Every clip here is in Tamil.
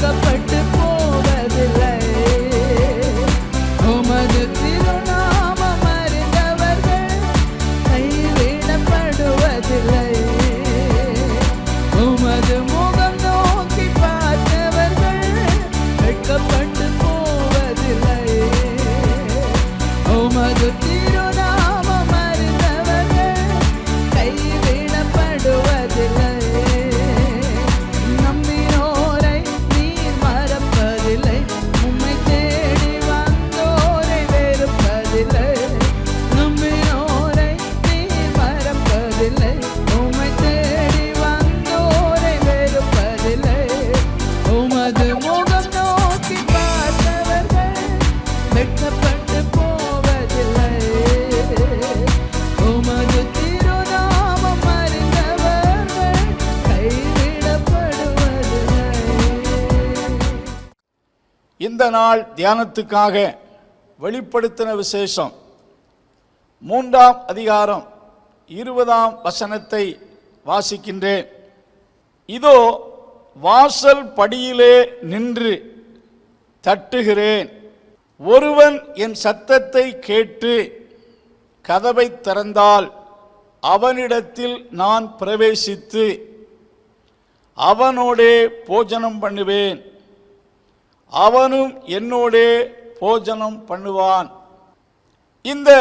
வெட்கப்பட்டு போவதில்லை. உமது திருநாமம் அறிந்தவர்கள் கைவிடப்படுவதில்லை. உமது முகம் நோக்கி பார்த்தவர்கள் வெட்கப்பட்டு போவதில்லை. உமது திருநாமம் அறிந்தவர்கள் கைவிடப்படுவதில்லை. நம்பினோரை நீர் மறப்பதில்லை. உம்மை தேடி வந்தோரை வெறுப்பதில்லை. நம்பினோரை நீர் மறப்பதில்லை. உம்மை தேடி வந்தோரை வெறுப்பதில்லை. உமது முகம் நோக்கி பார்த்தவர்கள் வெட்கப்பட்டு போவதில்லை. உமது திருநாமம் அறிந்தவர்கள் கைவிடப்படுவதில்லை. இந்த நாள் தியானத்துக்காக வெளிப்படுத்தின விசேஷம் 3ஆம் அதிகாரம் 20ஆம் வசனத்தை வாசிக்கின்றேன். இதோ வாசல் படியிலே நின்று தட்டுகிறேன். ஒருவன் என் சத்தத்தை கேட்டு கதவை திறந்தால் அவனிடத்தில் நான் பிரவேசித்து அவனோடே போஜனம் பண்ணுவேன். அவனும் என்னோடே போஜனம் பண்ணுவான். இந்த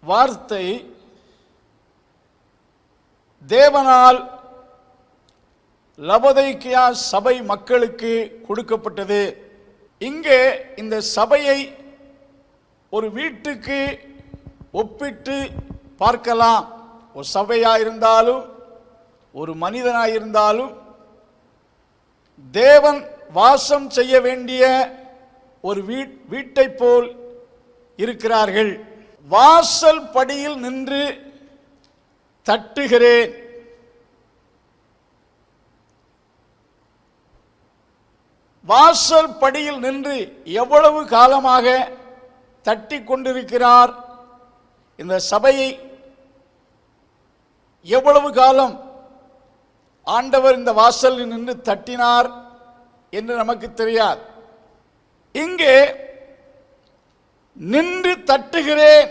வார்த்தை தேவனால் லவோதிக்கேயா சபை மக்களுக்கு கொடுக்கப்பட்டது. இங்கே இந்த சபையை ஒரு வீட்டுக்கு ஒப்பிட்டு பார்க்கலாம். ஒரு சபையாயிருந்தாலும் ஒரு மனிதனாயிருந்தாலும் தேவன் வாசம் செய்ய வேண்டிய ஒரு வீட்டை போல் இருக்கிறார்கள். வாசல் படியில் நின்று தட்டுகிறேன். வாசல் படியில் நின்று எவ்வளவு காலமாக தட்டி கொண்டிருக்கிறார்? இந்த சபையை எவ்வளவு காலம் ஆண்டவர் இந்த வாசலில் நின்று தட்டினார் என்று நமக்கு தெரியாது. இங்கே நின்று தட்டுகிறேன்,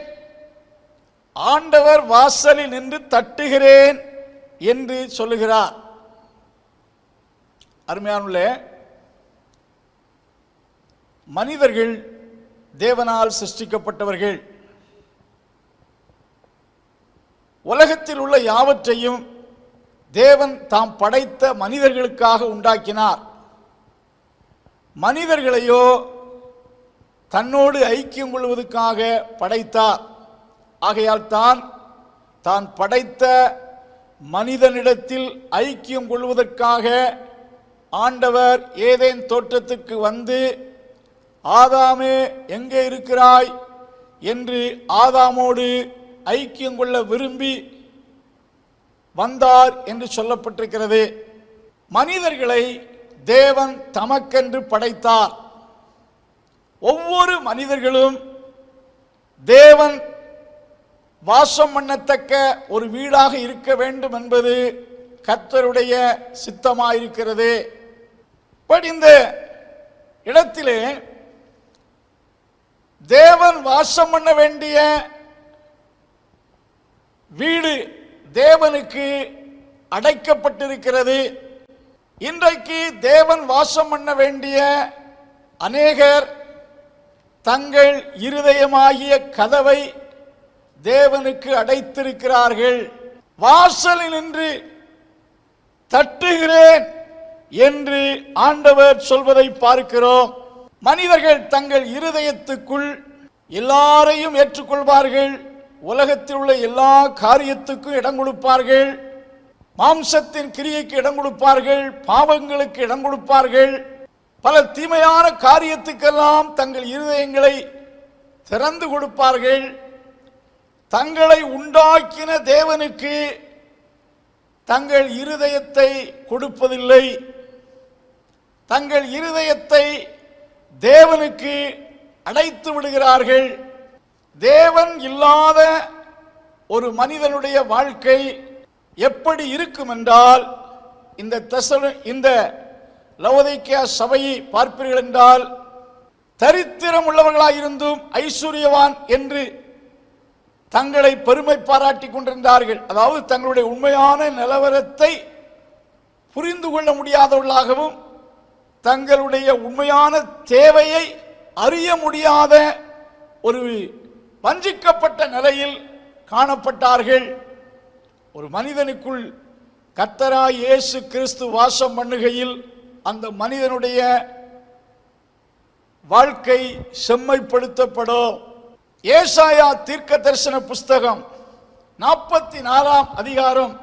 ஆண்டவர் வாசலில் நின்று தட்டுகிறேன் என்று சொல்லுகிறார். அருமையானவர்களே, மனிதர்கள் தேவனால் சிருஷ்டிக்கப்பட்டவர்கள். உலகத்தில் உள்ள யாவற்றையும் தேவன் தாம் படைத்த மனிதர்களுக்காக உண்டாக்கினார். மனிதர்களையோ தன்னோடு ஐக்கியம் கொள்வதற்காக படைத்தார். ஆகையால் தான் படைத்த மனிதனிடத்தில் ஐக்கியம் கொள்வதற்காக ஆண்டவர் ஏதேன் தோட்டத்துக்கு வந்து, ஆதாமே எங்கே இருக்கிறாய் என்று ஆதாமோடு ஐக்கியம் கொள்ள விரும்பி வந்தார் என்று சொல்லப்பட்டிருக்கிறது. மனிதர்களை தேவன் தமக்கென்று படைத்தார். ஒவ்வொரு மனிதர்களும் தேவன் வாசம் பண்ணத்தக்க ஒரு வீடாக இருக்க வேண்டும் என்பது கர்த்தருடைய சித்தமாயிருக்கிறது. இந்த இடத்திலே தேவன் வாசம் பண்ண வேண்டிய வீடு தேவனுக்கு அடைக்கப்பட்டிருக்கிறது. இன்றைக்கு தேவன் வாசம் பண்ண வேண்டிய அநேகர் தங்கள் இருதயமாகிய கதவை தேவனுக்கு அடைத்திருக்கிறார்கள். வாசலில் நின்று தட்டுகிறேன் என்று ஆண்டவர் சொல்வதை பார்க்கிறோம். மனிதர்கள் தங்கள் இருதயத்துக்குள் எல்லாரையும் ஏற்றுக்கொள்வார்கள். உலகத்தில் உள்ள எல்லா காரியத்துக்கும் இடம் கொடுப்பார்கள். மாம்சத்தின் கிரியைக்கு இடம் கொடுப்பார்கள். பாவங்களுக்கு இடம் கொடுப்பார்கள். பல தீமையான காரியத்துக்கெல்லாம் தங்கள் இருதயங்களை திறந்து கொடுப்பார்கள். தங்களை உண்டாக்கின தேவனுக்கு தங்கள் இருதயத்தை கொடுப்பதில்லை. தங்கள் இருதயத்தை தேவனுக்கு அடைத்து விடுகிறார்கள். தேவன் இல்லாத ஒரு மனிதனுடைய வாழ்க்கை எப்படி இருக்கும் என்றால், இந்த லவோதிக்கேயா சபையை பார்ப்பீர்கள் என்றால் தரித்திரம் உள்ளவர்களாயிருந்தும் ஐஸ்வர்யவான் என்று தங்களை பெருமை பாராட்டி கொண்டிருந்தார்கள். அதாவது தங்களுடைய உண்மையான நிலவரத்தை புரிந்து கொள்ள முடியாதவர்களாகவும் தங்களுடைய உண்மையான தேவையை அறிய முடியாத ஒரு வஞ்சிக்கப்பட்ட நிலையில் காணப்பட்டார்கள். ஒரு மனிதனுக்குள் கர்த்தராகிய இயேசு கிறிஸ்து வாசம் பண்ணுகையில் அந்த மனிதனுடைய வாழ்க்கை செம்மைப்படுத்தப்படும். ஏசாயா தீர்க்க தரிசன புஸ்தகம் 44ஆம் அதிகாரம்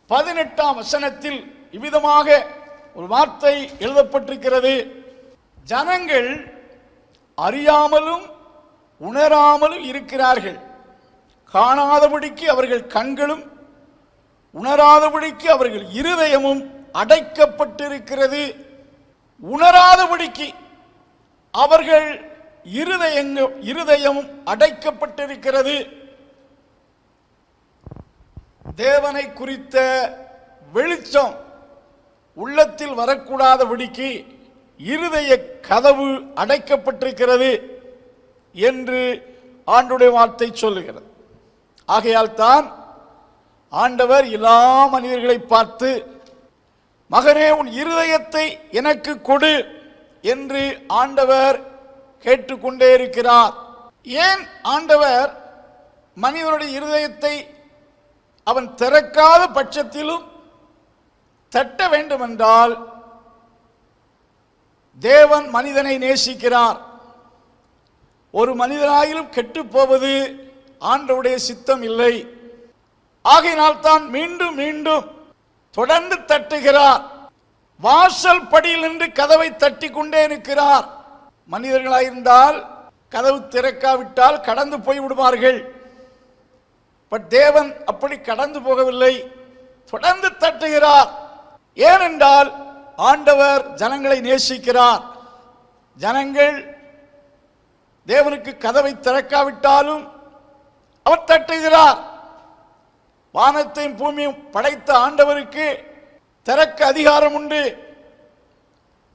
18ஆம் வசனத்தில் இவ்விதமாக ஒரு வார்த்தை எழுதப்பட்டிருக்கிறது. ஜனங்கள் அறியாமலும் உணராமலும் இருக்கிறார்கள். காணாதபடிக்கு அவர்கள் கண்களும் உணராதபடிக்கு அவர்கள் இருதயமும் அடைக்கப்பட்டிருக்கிறது. உணராதபடிக்கு அவர்கள் இருதயமும் அடைக்கப்பட்டிருக்கிறது. தேவனை குறித்த வெளிச்சம் உள்ளத்தில் வரக்கூடாதபடிக்கு இருதய கதவு அடைக்கப்பட்டிருக்கிறது என்று ஆண்டவருடைய வார்த்தை சொல்லுகிறது. ஆகையால் தான் ஆண்டவர் எல்லா மனிதர்களை பார்த்து, மகனே உன் இருதயத்தை எனக்கு கொடு என்று ஆண்டவர் கேட்டுக்கொண்டே இருக்கிறார். ஏன் ஆண்டவர் மனிதனுடைய இருதயத்தை அவன் திறக்காத பட்சத்திலும் தட்ட வேண்டுமென்றால் தேவன் மனிதனை நேசிக்கிறார். ஒரு மனிதனாயிலும் கெட்டு போவது ஆண்டவருடைய சித்தம் இல்லை. ஆகையினால் தான் மீண்டும் மீண்டும் தொடர்ந்து தட்டுகிறார். வாசல் படியில் நின்று கதவை தட்டி கொண்டே இருக்கிறார். மனிதர்களாயிருந்தால் கதவு திறக்காவிட்டால் கடந்து போய் விடுவார்கள். பட் தேவன் அப்படி கடந்து போகவில்லை, தொடர்ந்து தட்டுகிறார். ஏனென்றால் ஆண்டவர் ஜனங்களை நேசிக்கிறார். ஜனங்கள் தேவனுக்கு கதவை திறக்காவிட்டாலும் அவர் தட்டுகிறார். வானத்தையும் பூமியும் படைத்த ஆண்டவருக்கு திறக்க அதிகாரம் உண்டு.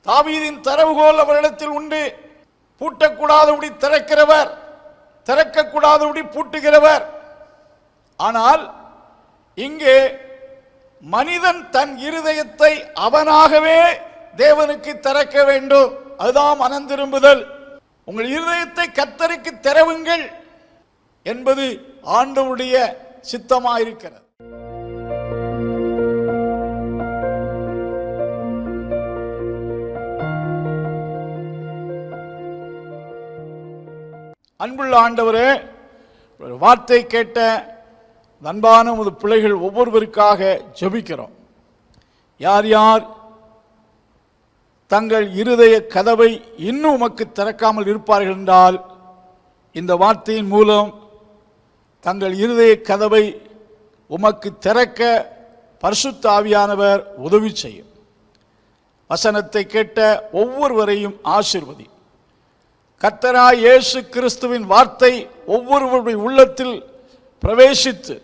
தாவீதின் திறவுகோல் அவரிடத்தில் உண்டு. பூட்டக்கூடாதபடி திறக்கிறவர், திறக்கக்கூடாதபடி பூட்டுகிறவர். ஆனால் இங்கே மனிதன் தன் இருதயத்தை அவனாகவே தேவனுக்கு திறக்க வேண்டும். அதுதான் மனம் திரும்புதல். உங்கள் இருதயத்தை கர்த்தருக்கு திறவுங்கள் என்பது ஆண்டவருடைய சித்தமாயிருக்கிறது. அன்புள்ள ஆண்டவரே, ஒரு வார்த்தை கேட்ட அன்பான உமது பிள்ளைகள் ஒவ்வொருவருக்காக ஜெபிக்கிறோம். யார் யார் தங்கள் இருதய கதவை இன்னும் உமக்கு திறக்காமல் இருப்பார்கள் என்றால் இந்த வார்த்தையின் மூலம் தங்கள் இருதய கதவை உமக்கு திறக்க பரிசுத்த ஆவியானவர் உதவி செய்யும். வசனத்தை கேட்ட ஒவ்வொருவரையும் ஆசீர்வதி. கர்த்தராகிய இயேசு கிறிஸ்துவின் வார்த்தை ஒவ்வொருவருடைய உள்ளத்தில் பிரவேசித்து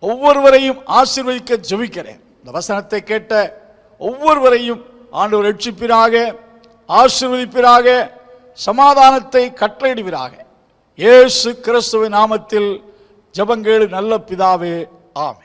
ஒவ்வொருவரையும் ஆசீர்வதிக்க ஜெபிக்கிறேன். இந்த வசனத்தை கேட்ட ஒவ்வொருவரையும் ஆண்டவர் ரட்சிப்பீராக, ஆசீர்வதிப்பீராக, சமாதானத்தை கட்டளையிடுவீராக. இயேசு கிறிஸ்துவின் நாமத்தில் ஜெபங்கேளு நல்ல பிதாவே, ஆமென்.